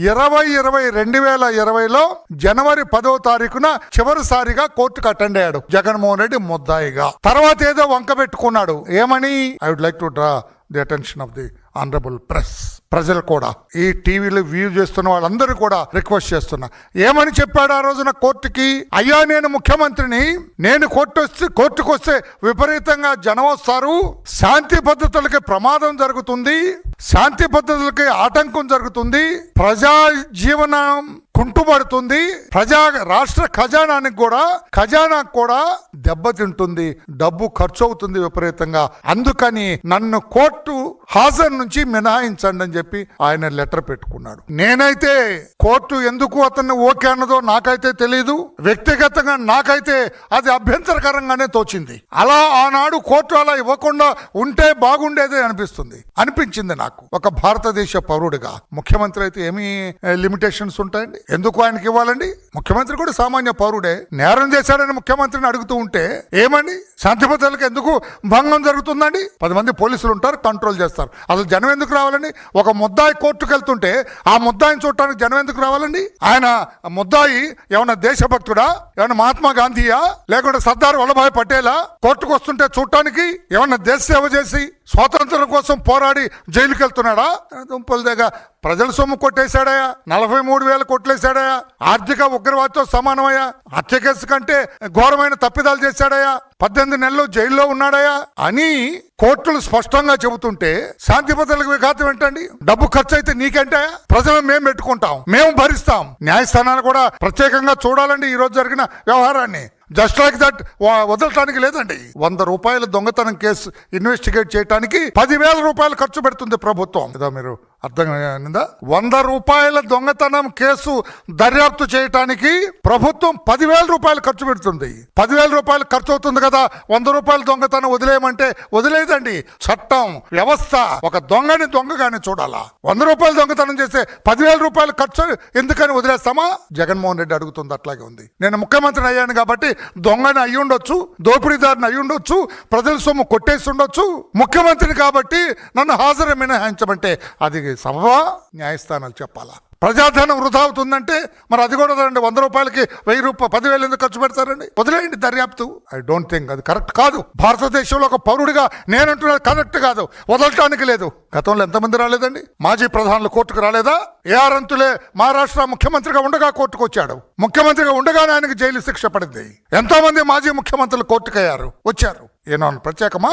2020లో జనవరి 10వ తారీఖున చివరిసారిగా కోర్టుకు అటెండ్ అయ్యాడు జగన్మోహన్ రెడ్డి ముద్దాయిగా. తర్వాత ఏదో వంక పెట్టుకున్నాడు. ఏమని? I would like to draw the attention of the honourable press. ప్రజలు కూడా, ఈ టీవీలో వ్యూ చేస్తున్న వాళ్ళందరూ కూడా రిక్వెస్ట్ చేస్తున్నా, ఏమని చెప్పాడు ఆ రోజున కోర్టుకి? అయ్యా, నేను ముఖ్యమంత్రిని, నేను కోర్టుకు వస్తే విపరీతంగా జనం వస్తారు, శాంతి భద్రతలకి ప్రమాదం జరుగుతుంది, శాంతి భద్రతలకి ఆటంకం జరుగుతుంది, ప్రజా జీవనం కుంటుపడుతుంది, రాష్ట్ర ఖజానాకు కూడా దెబ్బతింటుంది, డబ్బు ఖర్చు అవుతుంది విపరీతంగా, అందుకని నన్ను కోర్టు హాజరు నుంచి మినహాయించండి అని చెప్పి ఆయన లెటర్ పెట్టుకున్నాడు. నేనైతే కోర్టు ఎందుకు అతన్ని ఓకే అన్నదో నాకైతే తెలీదు. వ్యక్తిగతంగా నాకైతే అది అభ్యంతరకరంగానే తోచింది. అలా ఆనాడు కోర్టు అలా ఇవ్వకుండా ఉంటే బాగుండేది అనిపించింది నాకు. ఒక భారతదేశ పౌరుడిగా ముఖ్యమంత్రి అయితే ఏమి లిమిటేషన్స్ ఉంటాయండి? ఎందుకు ఆయనకి ఇవ్వాలండి? ముఖ్యమంత్రి కూడా సామాన్య పౌరుడే. నేరం చేశాడని ముఖ్యమంత్రిని అడుగుతూ ఉంటే ఏమండి? శాంతి భద్రతలకు ఎందుకు భంగం జరుగుతుందండి? 10 మంది పోలీసులు ఉంటారు, కంట్రోల్ చేస్తారు. అసలు జనం ఎందుకు రావాలండి? ఒక ముద్దాయి కోర్టుకు వెళ్తుంటే ఆ ముద్దాయిని చూడటానికి జనం ఎందుకు రావాలండి? ఆయన ముద్దాయి ఏమన్నా దేశభక్తుడా? ఏమన్నా మహాత్మా గాంధీయా? లేకుంటే సర్దార్ వల్లభాయ్ పటేలా? కోర్టుకు వస్తుంటే చూడటానికి ఏమన్నా దేశ సేవ చేసి స్వాతంత్రం కోసం పోరాడి జైలుకి వెళ్తున్నాడా? దుంపల దగ్గర ప్రజల సొమ్ము కొట్టేశాడయా, 43,000 కొట్లేశాడయా, ఆర్థిక ఉగ్రవాదితో సమానమయ్యా, హత్య కేసు కంటే ఘోరమైన తప్పిదాలు చేశాడయా, 18 నెలలు జైల్లో ఉన్నాడయా అని కోర్టులు స్పష్టంగా చెబుతుంటే శాంతి భద్రతలకు విఘాతం ఏంటండి? డబ్బు ఖర్చు అయితే నీకంటే ప్రజలు మేము పెట్టుకుంటాం, మేము భరిస్తాం. న్యాయస్థానాలు కూడా ప్రత్యేకంగా చూడాలండి ఈ రోజు జరిగిన వ్యవహారాన్ని. జస్ట్ లైక్ దట్ వదలటానికి లేదండి. 100 రూపాయల దొంగతనం కేసు ఇన్వెస్టిగేట్ చేయడానికి 10,000 రూపాయలు ఖర్చు పెడుతుంది ప్రభుత్వం. ఇదా మీరు అర్థమైందా? 100 రూపాయల దొంగతనం కేసు దర్యాప్తు చేయటానికి ప్రభుత్వం 10,000 రూపాయలు ఖర్చు పెడుతుంది. 10,000 రూపాయలు ఖర్చు అవుతుంది కదా, 100 రూపాయల దొంగతనం వదిలేయమంటే వదిలేదండి. చట్టం, వ్యవస్థ ఒక దొంగని దొంగగానే చూడాలా. 100 రూపాయలు దొంగతనం చేస్తే 10,000 రూపాయలు ఖర్చు ఎందుకని వదిలేస్తామా? జగన్మోహన్ రెడ్డి అడుగుతుంది. అట్లాగే ఉంది. నేను ముఖ్యమంత్రిని అయ్యాను కాబట్టి దొంగని అయి ఉండొచ్చు, దోపిడీదారిని అయి ఉండొచ్చు, ప్రజల సొమ్ము కొట్టేసి ఉండొచ్చు. ముఖ్యమంత్రిని కాబట్టి నన్ను హాజరు మినహాయించమంటే అది సభవా? న్యాయస్థానాలు చెప్పాలా? ప్రజాధనం వృధా అవుతుందంటే మరి అది కూడా 100 రూపాయలకి 1000 రూపాయలు 10,000 ఎందుకు ఖర్చు పెడతారండి? వదిలేయండి దర్యాప్తు. ఐ డోంట్ థింక్ అది కరెక్ట్ కాదు. భారతదేశంలో ఒక పౌరుడిగా నేనంటున్నది కరెక్ట్ కాదు, వదలటానికి లేదు. గతంలో ఎంతమంది రాలేదండి? మాజీ ప్రధానులు కోర్టుకు రాలేదా? ఏఆర్ అంతులే మహారాష్ట్ర ముఖ్యమంత్రిగా ఉండగా కోర్టుకు వచ్చాడు. ముఖ్యమంత్రిగా ఉండగానే ఆయనకు జైలు శిక్ష పడింది. ఎంతో మంది మాజీ ముఖ్యమంత్రులు కోర్టుకు వచ్చారు. ఏమన్నా ప్రత్యేకమా?